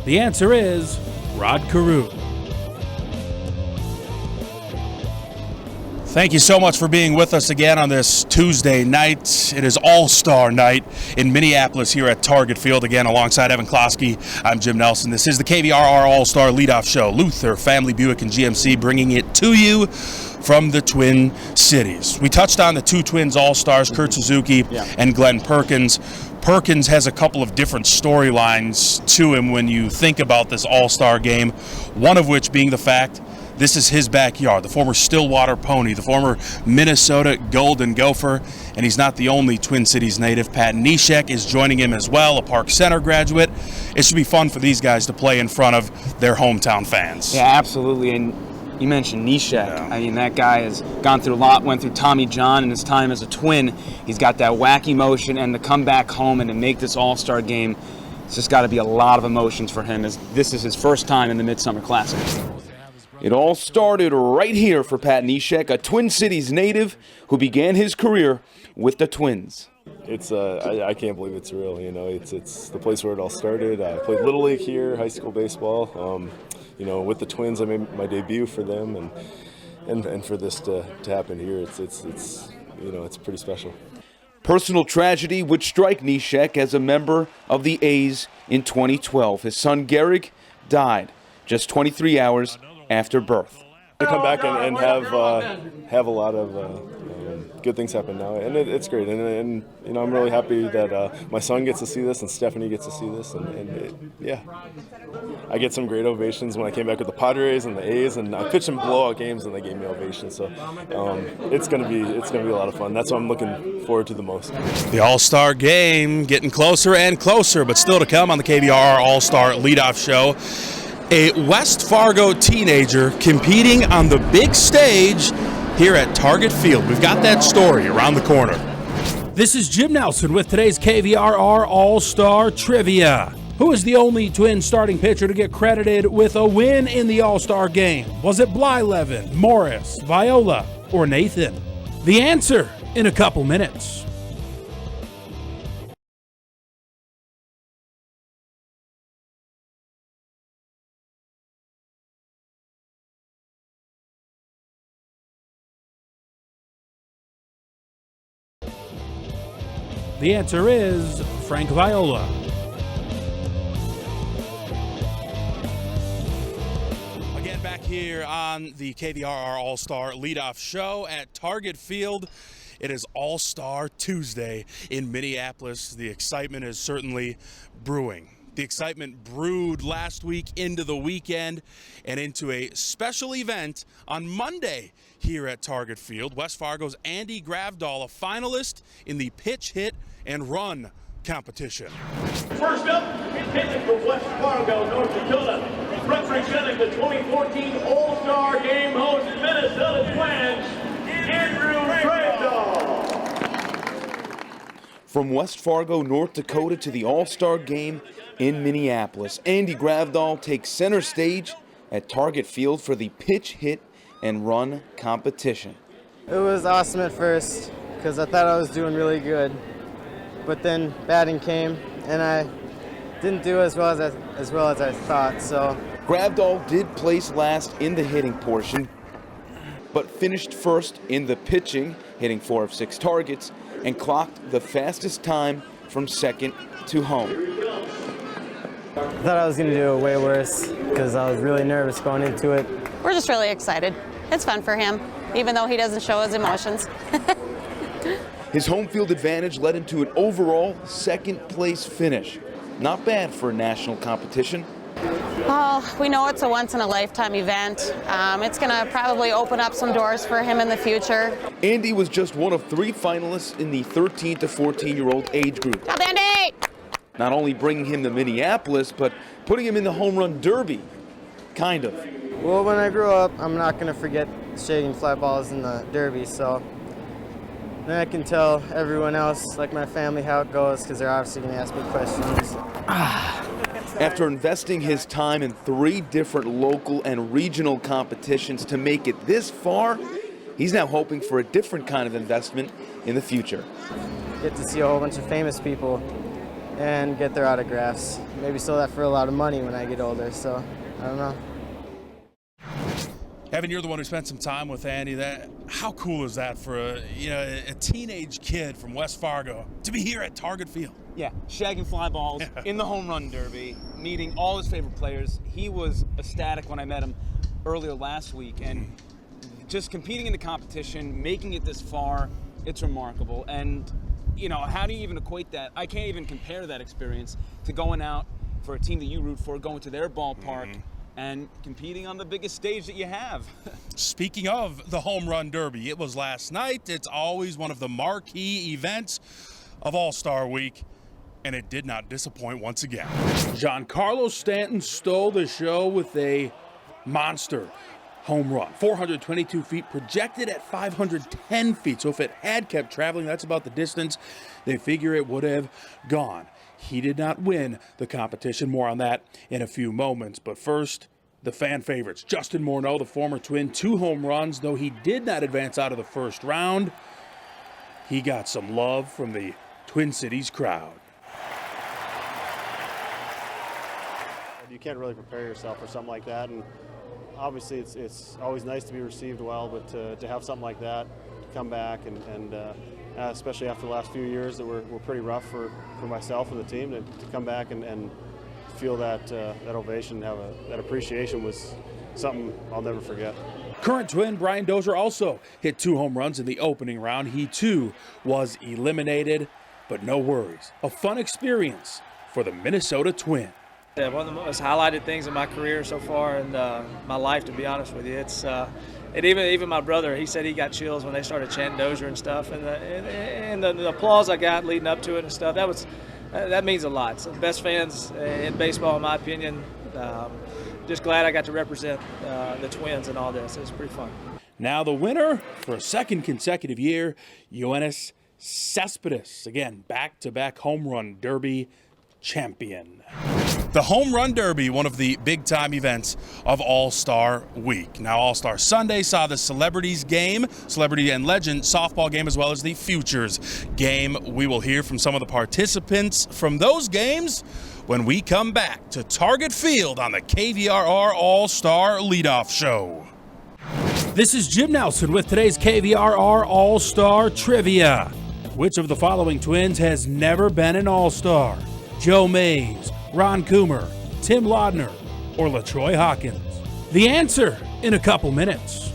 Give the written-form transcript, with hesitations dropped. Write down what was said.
The answer is Rod Carew. Thank you so much for being with us again on this Tuesday night. It is All-Star Night in Minneapolis here at Target Field. Again, alongside Evan Klosky, I'm Jim Nelson. This is the KVRR All-Star Leadoff Show. Luther, Family Buick, and GMC bringing it to you from the Twin Cities. We touched on the two Twins All-Stars, Kurt Suzuki and Glenn Perkins. Perkins has a couple of different storylines to him when you think about this All-Star game, one of which being the fact this is his backyard, the former Stillwater Pony, the former Minnesota Golden Gopher, and he's not the only Twin Cities native. Pat Neshek is joining him as well, a Park Center graduate. It should be fun for these guys to play in front of their hometown fans. Yeah, absolutely, and you mentioned Neshek. Yeah. I mean, that guy has gone through a lot, went through Tommy John in his time as a Twin. He's got that wacky motion, and to come back home and to make this All-Star game, it's just got to be a lot of emotions for him, as this is his first time in the Midsummer Classic. It all started right here for Pat Neshek, a Twin Cities native who began his career with the Twins. It's I can't believe it's real. You know, it's the place where it all started. I played Little League here, high school baseball. You know, with the Twins, I made my debut for them, and for this to happen here, it's you know, it's pretty special. Personal tragedy would strike Neshek as a member of the A's in 2012. His son Gehrig died just 23 hours after birth. To come back and have a lot of good things happen now, and it's great. And you know, I'm really happy that my son gets to see this and Stephanie gets to see this, yeah, I get some great ovations when I came back with the Padres and the A's, and I pitched some blowout games and they gave me ovations. So it's gonna be a lot of fun. That's what I'm looking forward to the most. The All-Star game getting closer and closer, but still to come on the KVRR All-Star Leadoff Show. A West Fargo teenager competing on the big stage here at Target Field. We've got that story around the corner. This is Jim Nelson with today's KVRR All-Star Trivia. Who is the only Twin starting pitcher to get credited with a win in the All-Star game? Was it Blyleven, Morris, Viola, or Nathan? The answer in a couple minutes. The answer is Frank Viola. Again, back here on the KVRR All-Star Leadoff Show at Target Field. It is All-Star Tuesday in Minneapolis. The excitement is certainly brewing. The excitement brewed last week into the weekend and into a special event on Monday here at Target Field. West Fargo's Andy Gravdahl, a finalist in the pitch, hit, and run competition. First up, hitting for West Fargo, North Dakota, representing the 2014 All-Star Game host Minnesota Twins, Andrew Gravdahl. From West Fargo, North Dakota to the All-Star Game in Minneapolis, Andy Gravdahl takes center stage at Target Field for the pitch, hit, and run competition. It was awesome at first because I thought I was doing really good, but then batting came and I didn't do as well as I thought. So Gravdahl did place last in the hitting portion, but finished first in the pitching, hitting 4 of 6 targets, and clocked the fastest time from second to home. I thought I was going to do it way worse because I was really nervous going into it. We're just really excited. It's fun for him, even though he doesn't show his emotions. His home field advantage led him to an overall second-place finish. Not bad for a national competition. Well, we know it's a once-in-a-lifetime event. It's going to probably open up some doors for him in the future. Andy was just one of 3 finalists in the 13 to 14-year-old age group. Up, Andy! Not only bringing him to Minneapolis, but putting him in the home run derby. Kind of. Well, when I grow up, I'm not going to forget shaking fly balls in the derby, so then I can tell everyone else, like my family, how it goes, because they're obviously going to ask me questions. After investing his time in 3 different local and regional competitions to make it this far, he's now hoping for a different kind of investment in the future. Get to see a whole bunch of famous people and get their autographs. Maybe sell that for a lot of money when I get older, so I don't know. Evan, you're the one who spent some time with Andy. How cool is that for a teenage kid from West Fargo to be here at Target Field? Yeah, shagging fly balls in the home run derby, meeting all his favorite players. He was ecstatic when I met him earlier last week, and just competing in the competition, making it this far, it's remarkable. And how do you even equate that? I can't even compare that experience to going out for a team that you root for, going to their ballpark, and competing on the biggest stage that you have. Speaking of the home run derby, it was last night. It's always one of the marquee events of All-Star Week, and it did not disappoint once again. Giancarlo Stanton stole the show with a monster home run. 422 feet, projected at 510 feet. So if it had kept traveling, that's about the distance they figure it would have gone. He did not win the competition. More on that in a few moments. But first, the fan favorites. Justin Morneau, the former Twin, 2 home runs, though he did not advance out of the first round. He got some love from the Twin Cities crowd. You can't really prepare yourself for something like that, and obviously it's always nice to be received well, but to have something like that, to come back and especially after the last few years that were pretty rough for myself and the team, to come back and feel that ovation, have that appreciation was something I'll never forget. Current Twin Brian Dozier also hit 2 home runs in the opening round. He too was eliminated, but no worries. A fun experience for the Minnesota Twin. Yeah, one of the most highlighted things in my career so far, and my life, to be honest with you. It's and even my brother, he said he got chills when they started chanting Dozier and stuff, and the applause I got leading up to it and stuff. That means a lot. So the best fans in baseball, in my opinion. Just glad I got to represent the Twins in all this. It was pretty fun. Now the winner for a second consecutive year, Yoenis Cespedes. Again, back-to-back home run derby champion. The Home Run Derby, one of the big-time events of All-Star Week. Now, All-Star Sunday saw the Celebrities game, Celebrity and Legend softball game, as well as the Futures game. We will hear from some of the participants from those games when we come back to Target Field on the KVRR All-Star Leadoff Show. This is Jim Nelson with today's KVRR All-Star Trivia. Which of the following Twins has never been an All-Star? Joe Mays, Ron Coomer, Tim Laudner, or LaTroy Hawkins? The answer in a couple minutes.